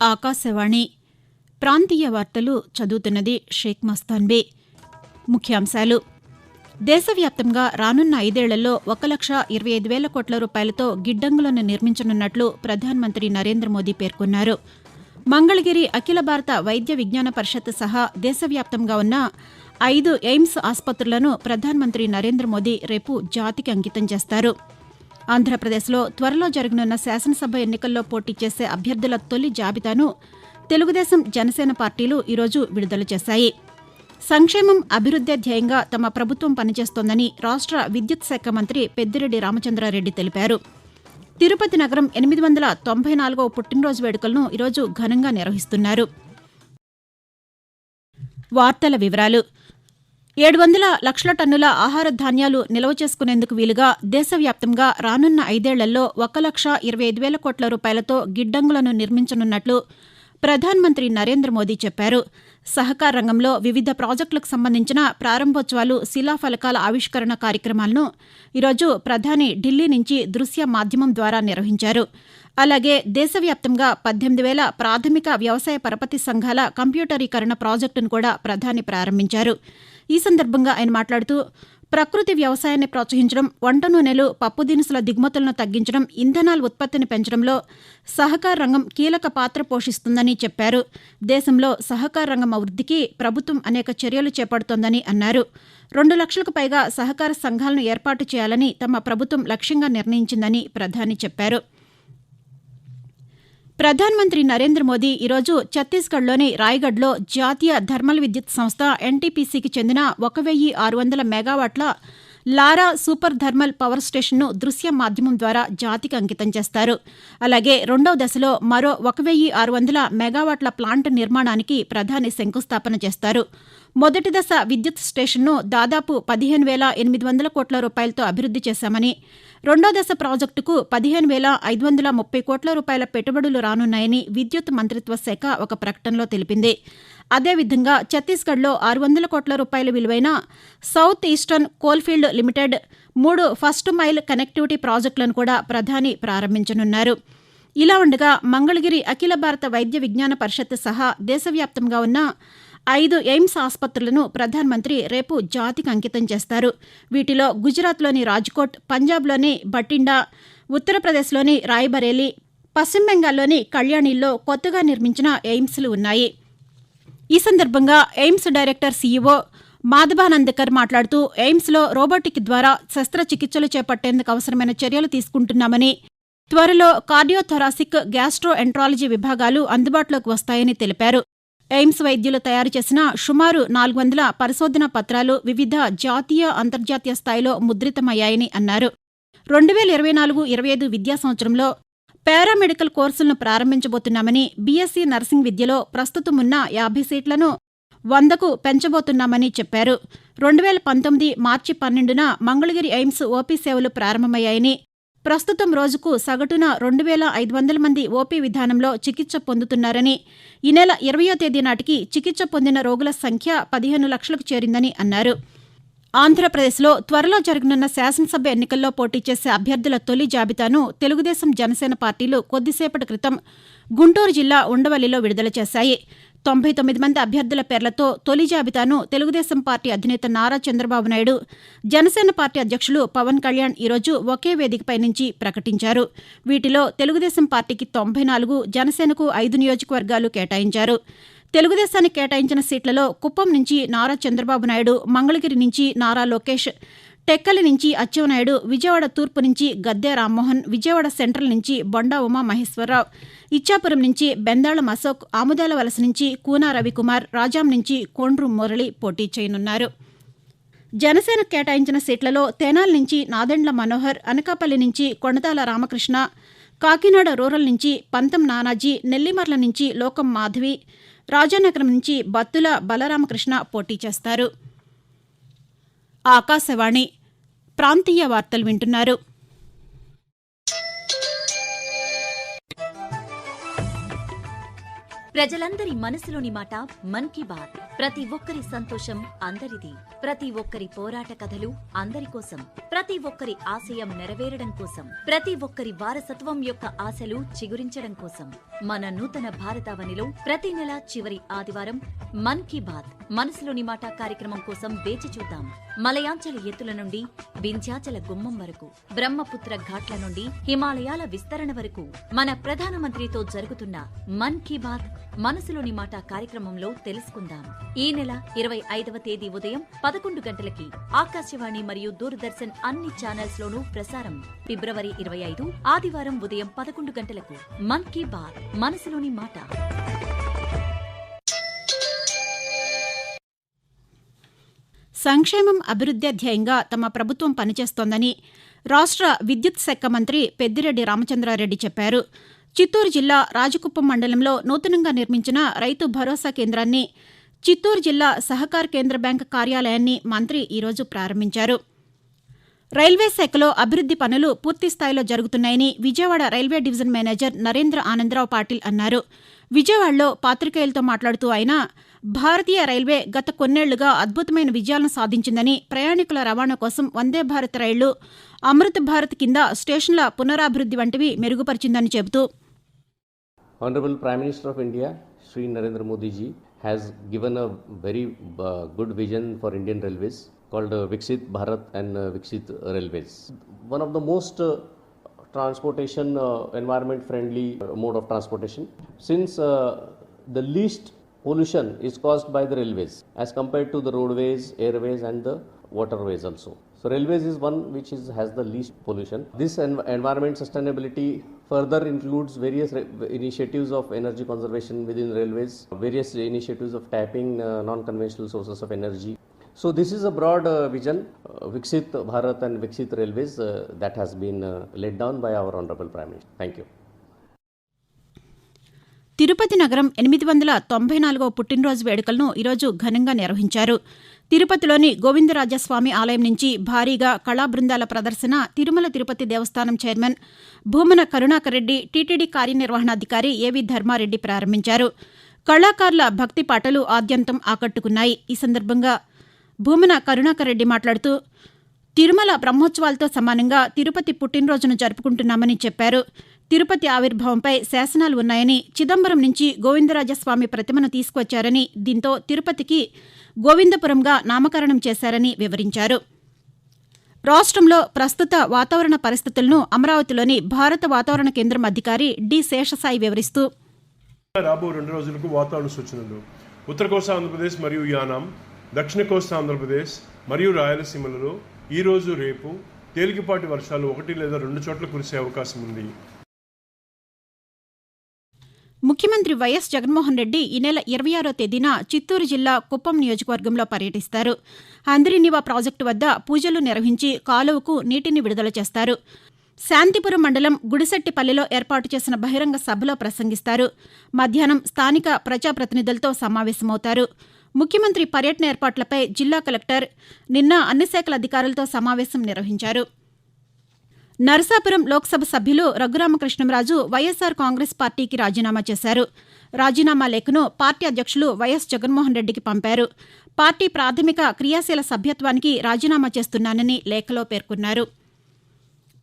ఆకాశవాణి ప్రాంతీయ వార్తలు చదువుతున్నది షేక్ మస్తాన్బీ. ముఖ్యాంశాలు: దేశవ్యాప్తంగా రానున్న 5 ఏళ్లలో 1,25,000 కోట్ల రూపాయలతో గిడ్డంగులను నిర్మించనున్నట్లు ప్రధానమంత్రి నరేంద్ర మోదీ పేర్కొన్నారు. మంగళగిరి అఖిల భారత వైద్య విజ్ఞాన పరిషత్ సహా దేశవ్యాప్తంగా ఉన్న 5 ఎయిమ్స్ ఆసుపత్రులను ప్రధానమంత్రి నరేంద్ర మోదీ రేపు జాతికి అంకితం చేస్తారు. ఆంధ్రప్రదేశ్లో త్వరలో జరగనున్న శాసనసభ ఎన్నికల్లో పోటీ చేసే అభ్యర్థుల తొలి జాబితాను తెలుగుదేశం, జనసేన పార్టీలు ఈరోజు విడుదల చేశాయి. సంక్షేమం, అభివృద్దే ధ్యేయంగా తమ ప్రభుత్వం పనిచేస్తోందని రాష్ట్ర విద్యుత్ శాఖ మంత్రి పెద్దిరెడ్డి రామచంద్రారెడ్డి తెలిపారు. తిరుపతి నగరం 894వ పుట్టినరోజు వేడుకలను ఈరోజు ఘనంగా నిర్వహిస్తున్నారు. వార్తల వివరాలు: 700 లక్షల టన్నుల ఆహార ధాన్యాలు నిల్వ చేసుకునేందుకు వీలుగా దేశవ్యాప్తంగా రానున్న 5 ఏళ్లలో 1,25,000 కోట్ల రూపాయలతో గిడ్డంగులను నిర్మించనున్నట్లు ప్రధానమంత్రి నరేంద్ర మోదీ చెప్పారు. సహకార రంగంలో వివిధ ప్రాజెక్టులకు సంబంధించిన ప్రారంభోత్సవాలు, శిలాఫలకాల ఆవిష్కరణ కార్యక్రమాలను ఈరోజు ప్రధాని ఢిల్లీ నుంచి దృశ్య మాధ్యమం ద్వారా నిర్వహించారు. అలాగే దేశవ్యాప్తంగా 18,000 ప్రాథమిక వ్యవసాయ పరపతి సంఘాల కంప్యూటరీకరణ ప్రాజెక్టును కూడా ప్రధాని ప్రారంభించారు. ఈ సందర్భంగా ఆయన మాట్లాడుతూ, ప్రకృతి వ్యవసాయాన్ని ప్రోత్సహించడం, వంట నూనెలు, పప్పు దినుసుల దిగుమతులను తగ్గించడం, ఇంధనాల ఉత్పత్తిని పెంచడంలో సహకార రంగం కీలక పాత్ర పోషిస్తుందని చెప్పారు. దేశంలో సహకార రంగం అభివృద్ధికి ప్రభుత్వం అనేక చర్యలు చేపడుతోందని అన్నారు. 2 లక్షలకు పైగా సహకార సంఘాలను ఏర్పాటు చేయాలని తమ ప్రభుత్వం లక్ష్యంగా నిర్ణయించిందని ప్రధాని చెప్పారు. ప్రధానమంత్రి నరేంద్ర మోదీ ఈరోజు ఛత్తీస్గఢ్లోని రాయ్గఢ్లో జాతీయ థర్మల్ విద్యుత్ సంస్థ ఎన్టీపీసీకి చెందిన 1,600 మెగావాట్ల లారా సూపర్ థర్మల్ పవర్ స్టేషన్ను దృశ్య మాధ్యమం ద్వారా జాతికి అంకితం చేస్తారు. అలాగే రెండవ దశలో మరో 1,600 మెగావాట్ల ప్లాంట్ నిర్మాణానికి ప్రధాని శంకుస్థాపన చేస్తారు. మొదటి దశ విద్యుత్ స్టేషన్ను దాదాపు 15,800 కోట్ల రూపాయలతో అభివృద్ది చేశామని, రెండో దశ ప్రాజెక్టుకు 15,530 కోట్ల రూపాయల పెట్టుబడులు రానున్నాయని విద్యుత్ మంత్రిత్వ శాఖ ఒక ప్రకటనలో తెలిపింది. అదేవిధంగా ఛత్తీస్గఢ్లో 600 కోట్ల రూపాయల విలువైన south eastern coalfield limited 3 first mile connectivity ప్రాజెక్టులను కూడా ప్రధాని ప్రారంభించనున్నారు. ఇలా ఉండగా మంగళగిరి అఖిల భారత వైద్య విజ్ఞాన పరిషత్ సహా దేశవ్యాప్తంగా ఉన్న 5 ఎయిమ్స్ ఆసుపత్రులను ప్రధానమంత్రి రేపు జాతికి అంకితం చేస్తారు. వీటిలో గుజరాత్లోని రాజ్కోట్, పంజాబ్లోని బఠిండా, ఉత్తరప్రదేశ్లోని రాయ్బరేలీ, పశ్చిమ బెంగాల్లోని కళ్యాణిల్లో కొత్తగా నిర్మించిన ఎయిమ్స్లు ఉన్నాయి. ఈ సందర్భంగా ఎయిమ్స్ డైరెక్టర్ సీఈఓ మాధవానందకర్ మాట్లాడుతూ, ఎయిమ్స్లో రోబోటిక్ ద్వారా శస్త్రచికిత్సలు చేపట్టేందుకు అవసరమైన చర్యలు తీసుకుంటున్నామని, త్వరలో కార్డియోథొరాసిక్, గ్యాస్ట్రో ఎంట్రాలజీ విభాగాలు అందుబాటులోకి వస్తాయని తెలిపారు. ఎయిమ్స్ వైద్యులు తయారు చేసిన సుమారు 400 పరిశోధనా పత్రాలు వివిధ జాతీయ, అంతర్జాతీయ స్థాయిలో ముద్రితమయ్యాయని అన్నారు. 2024-25 విద్యా సంవత్సరంలో పారామెడికల్ కోర్సులను ప్రారంభించబోతున్నామని, బీఎస్సీ నర్సింగ్ విద్యలో ప్రస్తుతమున్న 50 సీట్లను 100కు పెంచబోతున్నామని చెప్పారు. 2019 మార్చి 12న మంగళగిరి ఎయిమ్స్ ఓపీ సేవలు ప్రారంభమయ్యాయని, ప్రస్తుతం రోజుకు సగటున 2,500 మంది ఓపీ విధానంలో చికిత్స పొందుతున్నారని, ఈ నెల 20వ తేదీ నాటికి చికిత్స పొందిన రోగుల సంఖ్య 15 లక్షలకు చేరిందని అన్నారు. ఆంధ్రప్రదేశ్లో త్వరలో జరగనున్న శాసనసభ ఎన్నికల్లో పోటీ చేసే అభ్యర్థుల తొలి జాబితాను తెలుగుదేశం, జనసేన పార్టీలు కొద్దిసేపటి క్రితం గుంటూరు జిల్లా ఉండవల్లిలో విడుదల చేశాయి. 99 మంది అభ్యర్థుల పేర్లతో తొలి జాబితాను తెలుగుదేశం పార్టీ అధినేత నారా చంద్రబాబు నాయుడు, జనసేన పార్టీ అధ్యక్షులు పవన్ కళ్యాణ్ ఈరోజు ఒకే వేదికపై నుంచి ప్రకటించారు. వీటిలో తెలుగుదేశం పార్టీకి 94, జనసేనకు 5 నియోజకవర్గాలు కేటాయించారు. తెలుగుదేశానికి కేటాయించిన సీట్లలో కుప్పం నుంచి నారా చంద్రబాబు నాయుడు, మంగళగిరి నుంచి నారా లోకేష్, టెక్కలి నుంచి అచ్చెన్నాయుడు, విజయవాడ తూర్పు నుంచి గద్దె రామ్మోహన్, విజయవాడ సెంట్రల్ నుంచి బొండా ఉమామహేశ్వరరావు, ఇచ్చాపురం నుంచి బెందాళం అశోక్, ఆముదాల వలస నుంచి కూనా రవికుమార్, రాజాం నుంచి కోండ్రు మురళి పోటీ చేయనున్నారు. జనసేనకు కేటాయించిన సీట్లలో తెనాలి నుంచి నాదెండ్ల మనోహర్, అనకాపల్లి నుంచి కొణతాల రామకృష్ణ, కాకినాడ రూరల్ నుంచి పంతం నానాజీ, నెల్లిమర్ల నుంచి లోకం మాధవి, రాజానగరం నుంచి బత్తుల బలరామకృష్ణ పోటీ చేస్తారు. ఆకాశవాణి ప్రాంతీయ వార్తలు వింటున్నారు. ప్రజలందరి మనసులోని మాట మన్ కీ బాత్. ప్రతి ఒక్కరి సంతోషం అందరిది. ప్రతి ఒక్కరి పోరాట కథలు అందరి కోసం. ప్రతి ఒక్కరి ఆశయం నెరవేరడం కోసం. ప్రతి ఒక్కరి వారసత్వం యొక్క ఆశలు చిగురించడం కోసం. మన నూతన భారతావనిలో ప్రతి నెల చివరి ఆదివారం మన్ కీ బాత్ మనసులోని మాట కార్యక్రమం కోసం వేచి చూద్దాం. మలయాంచల ఎత్తుల నుండి వింధ్యాచల గుమ్మం వరకు, బ్రహ్మపుత్ర ఘాట్ల నుండి హిమాలయాల విస్తరణ వరకు మన ప్రధానమంత్రితో జరుగుతున్న మన్ కీ బాత్ మనసులోని మాట కార్యక్రమంలో తెలుసుకుందాం. ఈ నెల 25వ తేదీ ఉదయం 11 గంటలకి ఆకాశవాణి మరియు దూరదర్శన్ అన్ని ఛానల్స్ లోనూ ప్రసారం. ఫిబ్రవరి 25 ఆదివారం ఉదయం 11 గంటలకు మన్ కీ బాత్ మనసులోని మాట. సంక్షేమం అభివృద్ధి ధ్యేయంగా తమ ప్రభుత్వం పనిచేస్తోందని రాష్ట్ర విద్యుత్ శాఖ మంత్రి పెద్దిరెడ్డి రామచంద్రారెడ్డి చెప్పారు. చిత్తూరు జిల్లా రాజకుప్పం మండలంలో నూతనంగా నిర్మించిన రైతు భరోసా కేంద్రాన్ని, చిత్తూరు జిల్లా సహకార కేంద్ర బ్యాంకు కార్యాలయాన్ని మంత్రి ఈరోజు ప్రారంభించారు. రైల్వే శాఖలో అభివృద్ది పనులు పూర్తిస్థాయిలో జరుగుతున్నాయని Vijayawada railway division manager Narendra Anandarao Patil అన్నారు. విజయవాడలో పాతికేయులతో మాట్లాడుతూ ఆయన, భారతీయ రైల్వే గత కొన్నేళ్లుగా అద్భుతమైన విజయాలను సాధించిందని, ప్రయాణికుల రవాణా కోసం వందే భారత్ రైళ్లు, అమృత్ భారత్ కింద స్టేషన్ల పునరాభివృద్ది వంటివి మెరుగుపరిచిందని చెబుతూ, Honorable Prime Minister of India, Shri Narendra Modi ji, has given a very good vision for Indian Railways called Viksit Bharat and Viksit Railways. One of the most transportation environment friendly mode of transportation, since the least pollution is caused by the railways as compared to the roadways, airways and the waterways also. So railways is one which has the least pollution. This environment sustainability further includes various initiatives of energy conservation within railways, various initiatives of tapping non-conventional sources of energy. So this is a broad vision, Viksit Bharat and Viksit Railways that has been laid down by our Honorable Prime Minister. Thank you. Tirupati నగరం 894వ పుట్టినరోజు వేడుకలను ఈరోజు ఘనంగా నిర్వహించారు. తిరుపతిలోని గోవిందరాజస్వామి ఆలయం నుంచి భారీగా కళా బృందాల ప్రదర్శన తిరుమల తిరుపతి దేవస్థానం చైర్మన్ భూమన కరుణాకర్ రెడ్డి, టీటీడీ కార్యనిర్వహణాధికారి ఏవి ధర్మారెడ్డి ప్రారంభించారు. కళాకారుల భక్తి పాటలు ఆద్యంతం ఆకట్టుకున్నాయి. ఈ సందర్భంగా భూమన కరుణాకర్ రెడ్డి మాట్లాడుతూ, తిరుమల బ్రహ్మోత్సవాలతో సమానంగా తిరుపతి పుట్టినరోజును జరుపుకుంటున్నామని చెప్పారు. తిరుపతి ఆవిర్భావంపై శాసనాలు ఉన్నాయని, చిదంబరం నుంచి గోవిందరాజస్వామి ప్రతిమను తీసుకువచ్చారని, దీంతో తిరుపతికి గోవిందపురంగా నామకరణం చేశారని వివరించారు. రాష్ట్రంలో ప్రస్తుత వాతావరణ పరిస్థితులను అమరావతిలోని భారత వాతావరణ కేంద్రం అధికారి డి శేషసాయి వివరిస్తూ, రాబో 2 రోజులకు వాతావరణ సూచనలు ఉత్తర కోస్తా ఆంధ్రప్రదేశ్ మరియు యానాం, దక్షిణ కోస్తా ఆంధ్రప్రదేశ్ మరియు రాయలసీమలలో ఈ రోజు రేపు తేలికపాటి వర్షాలు 1 లేదా 2 చోట్ల కురిసే అవకాశం ఉంది. ముఖ్యమంత్రి వైఎస్ జగన్మోహన్ రెడ్డి ఈ నెల 26వ తేదీన చిత్తూరు జిల్లా కుప్పం నియోజకవర్గంలో పర్యటిస్తారు. హంద్రీనివా ప్రాజెక్టు వద్ద పూజలు నిర్వహించి కాలువకు నీటిని విడుదల చేస్తారు. శాంతిపురం మండలం గుడిసెట్టిపల్లిలో ఏర్పాటు చేసిన బహిరంగ సభలో ప్రసంగిస్తారు. మధ్యాహ్నం స్థానిక ప్రజాప్రతినిధులతో సమావేశమవుతారు. ముఖ్యమంత్రి పర్యటన ఏర్పాట్లపై జిల్లా కలెక్టర్ నిన్న అన్ని శాఖల అధికారులతో సమావేశం నిర్వహించారు. నరసాపురం లోక్సభ సభ్యులు రఘురామకృష్ణంరాజు వైఎస్సార్ కాంగ్రెస్ పార్టీకి రాజీనామా చేశారు. రాజీనామా లేఖను పార్టీ అధ్యక్షులు వైఎస్ జగన్మోహన్ రెడ్డికి పంపారు. పార్టీ ప్రాథమిక క్రియాశీల సభ్యత్వానికి రాజీనామా చేస్తున్నానని లేఖలో పేర్కొన్నారు.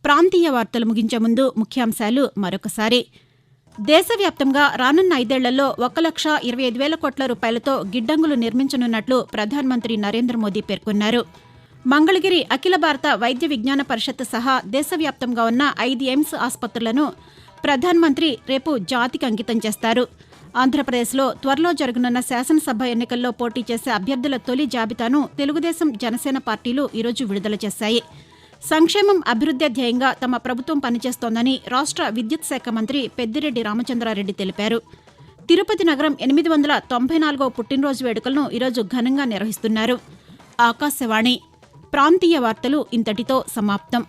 ప్రాంతీయ వార్తలు ముగించే ముందు ముఖ్యాంశాలు మరొకసారి. దేశవ్యాప్తంగా రానున్న 5 ఏళ్లలో 1,25,000 కోట్ల రూపాయలతో గిడ్డంగులు నిర్మించనున్నట్లు ప్రధానమంత్రి నరేంద్ర మోదీ పేర్కొన్నారు. మంగళగిరి అఖిల భారత వైద్య విజ్ఞాన పరిషత్ సహా దేశవ్యాప్తంగా ఉన్న 5 ఎయిమ్స్ ఆసుపత్రులను ప్రధానమంత్రి రేపు జాతికి అంకితం చేస్తారు. ఆంధ్రప్రదేశ్లో త్వరలో జరగనున్న శాసనసభ ఎన్నికల్లో పోటీ చేసే అభ్యర్థుల తొలి జాబితాను తెలుగుదేశం, జనసేన పార్టీలు ఈరోజు విడుదల చేశాయి. సంక్షేమం అభివృద్ధి ధ్యేయంగా తమ ప్రభుత్వం పనిచేస్తోందని రాష్ట్ర విద్యుత్ శాఖ మంత్రి పెద్దిరెడ్డి రామచంద్రారెడ్డి తెలిపారు. తిరుపతి నగరం 894వ పుట్టినరోజు వేడుకలను ఈరోజు ఘనంగా నిర్వహిస్తున్నారు. ఆకాశవాణి ప్రాంతీయ వార్తలు ఇంతటితో సమాప్తం.